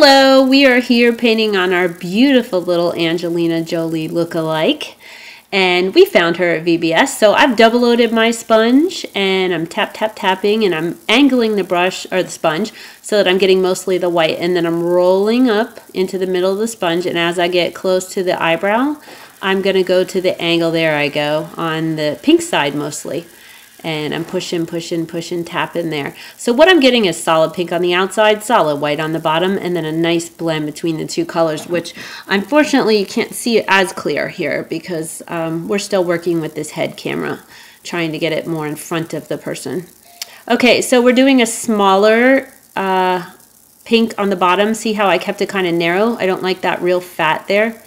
Hello, we are here painting on our beautiful little Angelina Jolie look-alike, and we found her at VBS. So I've double-loaded my sponge, and I'm tapping, and I'm angling the brush or the sponge so that I'm getting mostly the white, and then I'm rolling up into the middle of the sponge, and as I get close to the eyebrow, I'm gonna go to the angle. There I go, on the pink side mostly. And I'm pushing, tapping there. So what I'm getting is solid pink on the outside, solid white on the bottom, and then a nice blend between the two colors, which unfortunately you can't see it as clear here because we're still working with this head camera, trying to get it more in front of the person. Okay, so we're doing a smaller pink on the bottom. See how I kept it kind of narrow? I don't like that real fat there.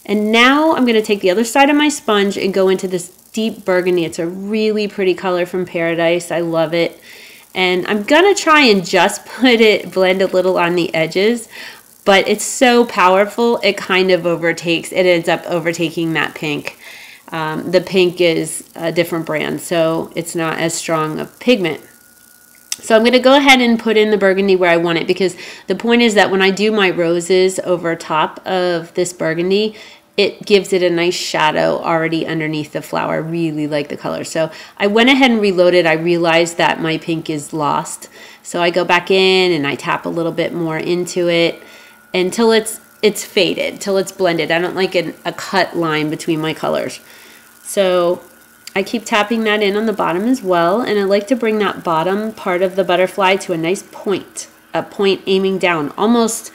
And now I'm gonna take the other side of my sponge and go into this deep burgundy. It's a really pretty color from Paradise. I love it. And I'm gonna try and just blend a little on the edges, but it's so powerful, it kind of it ends up overtaking that pink. The pink is a different brand, so it's not as strong of pigment. So I'm gonna go ahead and put in the burgundy where I want it, because the point is that when I do my roses over top of this burgundy, it gives it a nice shadow already underneath the flower. I really like the color. So I went ahead and reloaded. I realized that my pink is lost. So I go back in and I tap a little bit more into it until it's faded, till it's blended. I don't like a cut line between my colors. So I keep tapping that in on the bottom as well. And I like to bring that bottom part of the butterfly to a nice point, a point aiming down, almost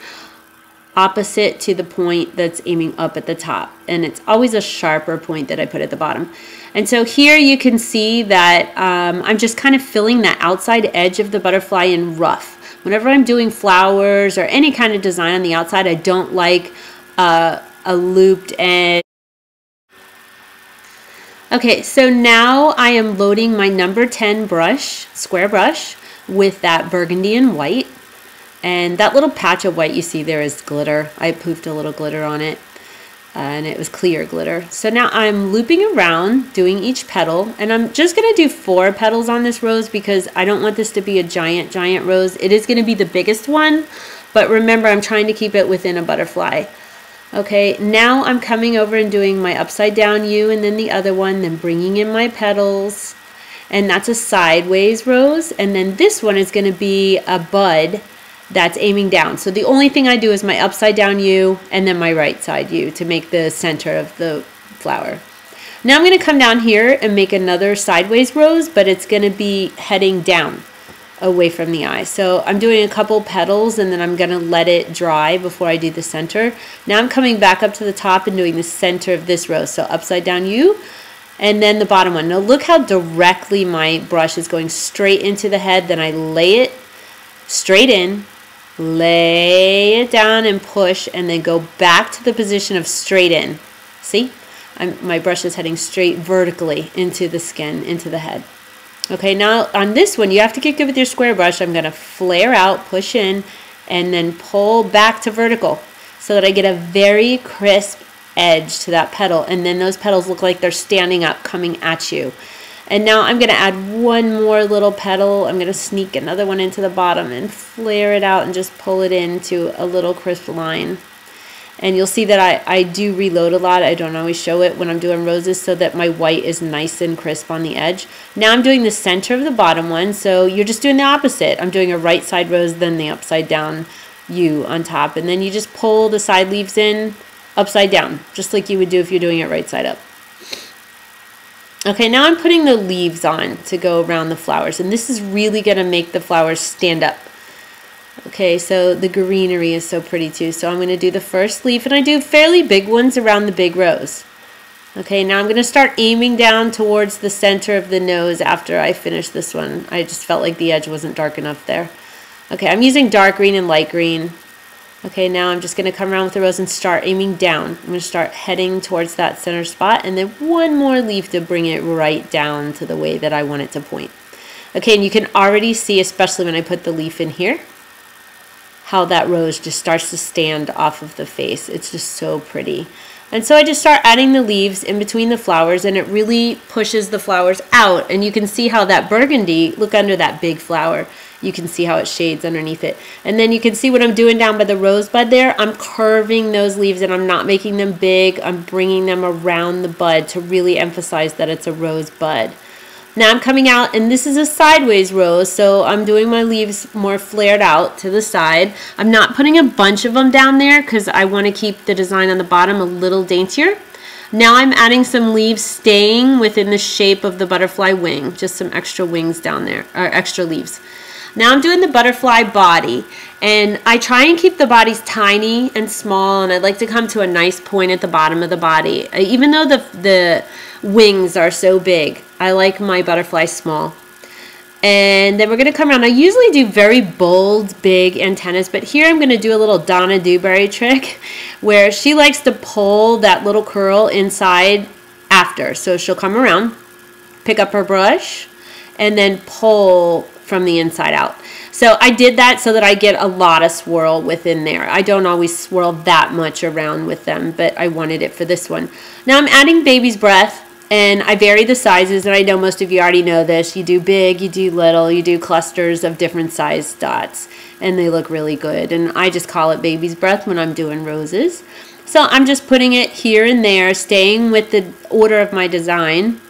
opposite to the point that's aiming up at the top, and it's always a sharper point that I put at the bottom. And so here you can see that I'm just kind of filling that outside edge of the butterfly in rough. Whenever I'm doing flowers or any kind of design on the outside, I don't like a looped edge. Okay, so now I am loading my number 10 brush, square brush, with that burgundy and white. And that little patch of white you see there is glitter. I poofed a little glitter on it, and it was clear glitter. So now I'm looping around, doing each petal, and I'm just gonna do 4 petals on this rose because I don't want this to be a giant rose. It is gonna be the biggest one, but remember, I'm trying to keep it within a butterfly. Okay, now I'm coming over and doing my upside down U and then the other one, then bringing in my petals, and that's a sideways rose. And then this one is gonna be a bud that's aiming down. So the only thing I do is my upside down U and then my right side U to make the center of the flower. Now I'm going to come down here and make another sideways rose, but it's going to be heading down away from the eye. So I'm doing a couple petals and then I'm going to let it dry before I do the center. Now I'm coming back up to the top and doing the center of this rose. So upside down U and then the bottom one. Now look how directly my brush is going straight into the head. Then I lay it straight in, lay it down and push, and then go back to the position of straight in. See? My brush is heading straight vertically into the skin, into the head. Okay, now on this one, you have to get good with your square brush. I'm going to flare out, push in, and then pull back to vertical so that I get a very crisp edge to that petal, and then those petals look like they're standing up, coming at you. And now I'm going to add one more little petal. I'm going to sneak another one into the bottom and flare it out and just pull it into a little crisp line. And you'll see that I do reload a lot. I don't always show it when I'm doing roses so that my white is nice and crisp on the edge. Now I'm doing the center of the bottom one, so you're just doing the opposite. I'm doing a right side rose, then the upside down U on top. And then you just pull the side leaves in upside down, just like you would do if you're doing it right side up. Okay, now I'm putting the leaves on to go around the flowers, and this is really going to make the flowers stand up. Okay, so the greenery is so pretty too. So I'm going to do the first leaf, and I do fairly big ones around the big rose. Okay, now I'm going to start aiming down towards the center of the nose after I finish this one. I just felt like the edge wasn't dark enough there. Okay, I'm using dark green and light green. Okay, now I'm just going to come around with the rose and start aiming down. I'm going to start heading towards that center spot, and then one more leaf to bring it right down to the way that I want it to point. Okay, and you can already see, especially when I put the leaf in here, how that rose just starts to stand off of the face. It's just so pretty. And so I just start adding the leaves in between the flowers, and it really pushes the flowers out. And you can see how that burgundy, look under that big flower, you can see how it shades underneath it. And then you can see what I'm doing down by the rosebud there. I'm curving those leaves and I'm not making them big. I'm bringing them around the bud to really emphasize that it's a rosebud. Now I'm coming out, and this is a sideways rose, so I'm doing my leaves more flared out to the side. I'm not putting a bunch of them down there because I want to keep the design on the bottom a little daintier. Now I'm adding some leaves staying within the shape of the butterfly wing, just some extra wings down there, or extra leaves. Now I'm doing the butterfly body, and I try and keep the bodies tiny and small, and I'd like to come to a nice point at the bottom of the body. Even though the wings are so big, I like my butterfly small. And then we're going to come around. I usually do very bold, big antennas, but here I'm going to do a little Donna Dewberry trick where she likes to pull that little curl inside after. So she'll come around, pick up her brush, and then pull from the inside out. So I did that so that I get a lot of swirl within there. I don't always swirl that much around with them, but I wanted it for this one. Now I'm adding baby's breath, and I vary the sizes, and I know most of you already know this. You do big, you do little, you do clusters of different size dots, and they look really good. And I just call it baby's breath when I'm doing roses. So I'm just putting it here and there, staying with the order of my design.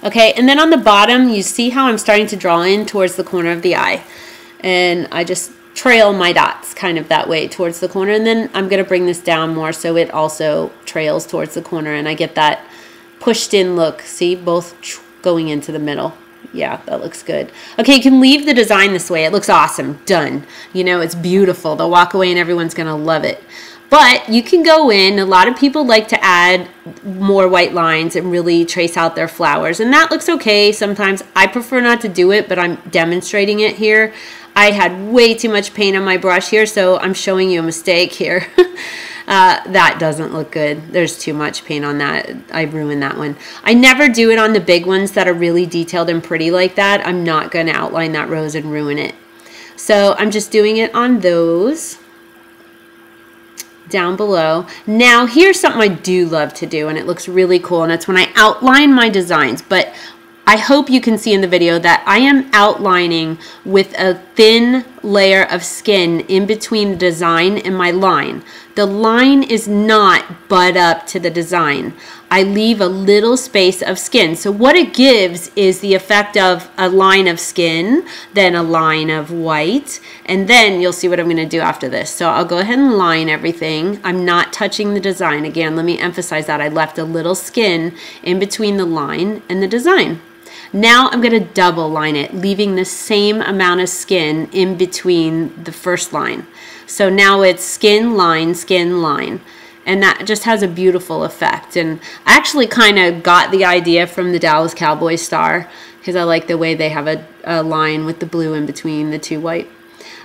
Okay, and then on the bottom, you see how I'm starting to draw in towards the corner of the eye. And I just trail my dots kind of that way towards the corner. And then I'm going to bring this down more so it also trails towards the corner. And I get that pushed in look. See, both going into the middle. Yeah, that looks good. Okay, you can leave the design this way. It looks awesome. Done. You know, it's beautiful. They'll walk away and everyone's going to love it. But you can go in, a lot of people like to add more white lines and really trace out their flowers. And that looks okay sometimes. I prefer not to do it, but I'm demonstrating it here. I had way too much paint on my brush here, so I'm showing you a mistake here. That doesn't look good. There's too much paint on that. I ruined that one. I never do it on the big ones that are really detailed and pretty like that. I'm not going to outline that rose and ruin it. So I'm just doing it on those down below. Now here's something I do love to do, and it looks really cool, and it's when I outline my designs. But I hope you can see in the video that I am outlining with a thin layer of skin in between the design and my line. The line is not bud up to the design. I leave a little space of skin. So what it gives is the effect of a line of skin, then a line of white, and then you'll see what I'm going to do after this. So I'll go ahead and line everything. I'm not touching the design. Again, let me emphasize that I left a little skin in between the line and the design. Now I'm going to double line it, leaving the same amount of skin in between the first line. So now it's skin, line, and that just has a beautiful effect. And I actually kind of got the idea from the Dallas Cowboy star because I like the way they have a line with the blue in between the two white.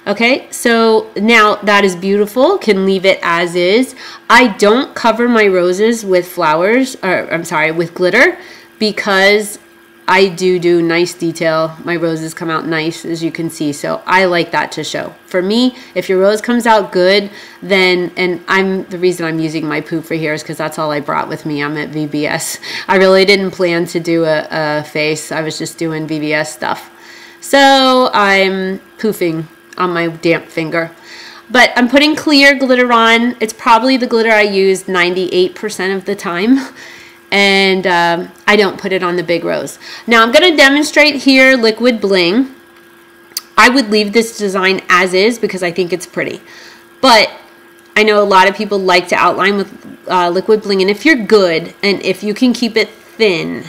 Okay, so now that is beautiful. Can leave it as is. I don't cover my roses with flowers, or I'm sorry, with glitter, because I do nice detail. My roses come out nice, as you can see, so I like that to show. For me, if your rose comes out good, then, and the reason I'm using my poop for here is because that's all I brought with me. I'm at VBS. I really didn't plan to do a face. I was just doing VBS stuff. So I'm poofing on my damp finger. But I'm putting clear glitter on. It's probably the glitter I use 98% of the time. And I don't put it on the big rose. Now I'm going to demonstrate here liquid bling. I would leave this design as is because I think it's pretty. But I know a lot of people like to outline with liquid bling, and if you're good and if you can keep it thin,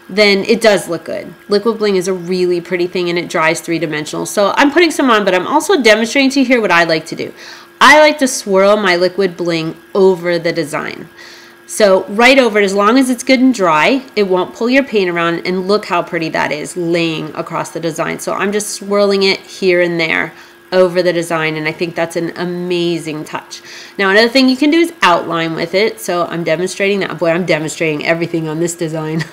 then it does look good. Liquid bling is a really pretty thing, and it dries three-dimensional. So I'm putting some on, but I'm also demonstrating to you here what I like to do. I like to swirl my liquid bling over the design. So right over it, as long as it's good and dry, it won't pull your paint around, and look how pretty that is laying across the design. So I'm just swirling it here and there over the design, and I think that's an amazing touch. Now another thing you can do is outline with it. So I'm demonstrating that. Boy, I'm demonstrating everything on this design.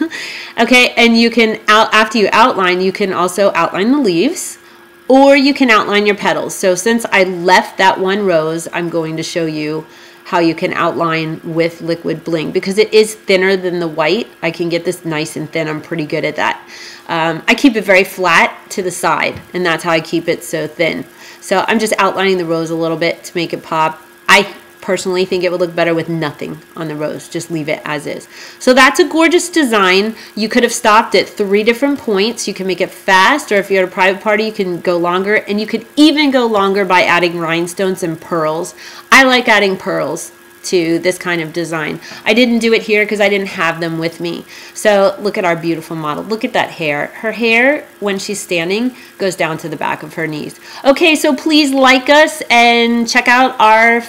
Okay, and you can, after you outline, you can also outline the leaves, or you can outline your petals. So since I left that one rose, I'm going to show you how you can outline with liquid bling, because it is thinner than the white. I can get this nice and thin. I'm pretty good at that. I keep it very flat to the side, and that's how I keep it so thin. So I'm just outlining the rose a little bit to make it pop. I personally think it would look better with nothing on the rose. Just leave it as is. So that's a gorgeous design. You could have stopped at 3 different points. You can make it fast, or if you're at a private party, you can go longer, and you could even go longer by adding rhinestones and pearls. I like adding pearls to this kind of design. I didn't do it here because I didn't have them with me. So look at our beautiful model. Look at that hair. Her hair, when she's standing, goes down to the back of her knees. Okay, so please like us and check out our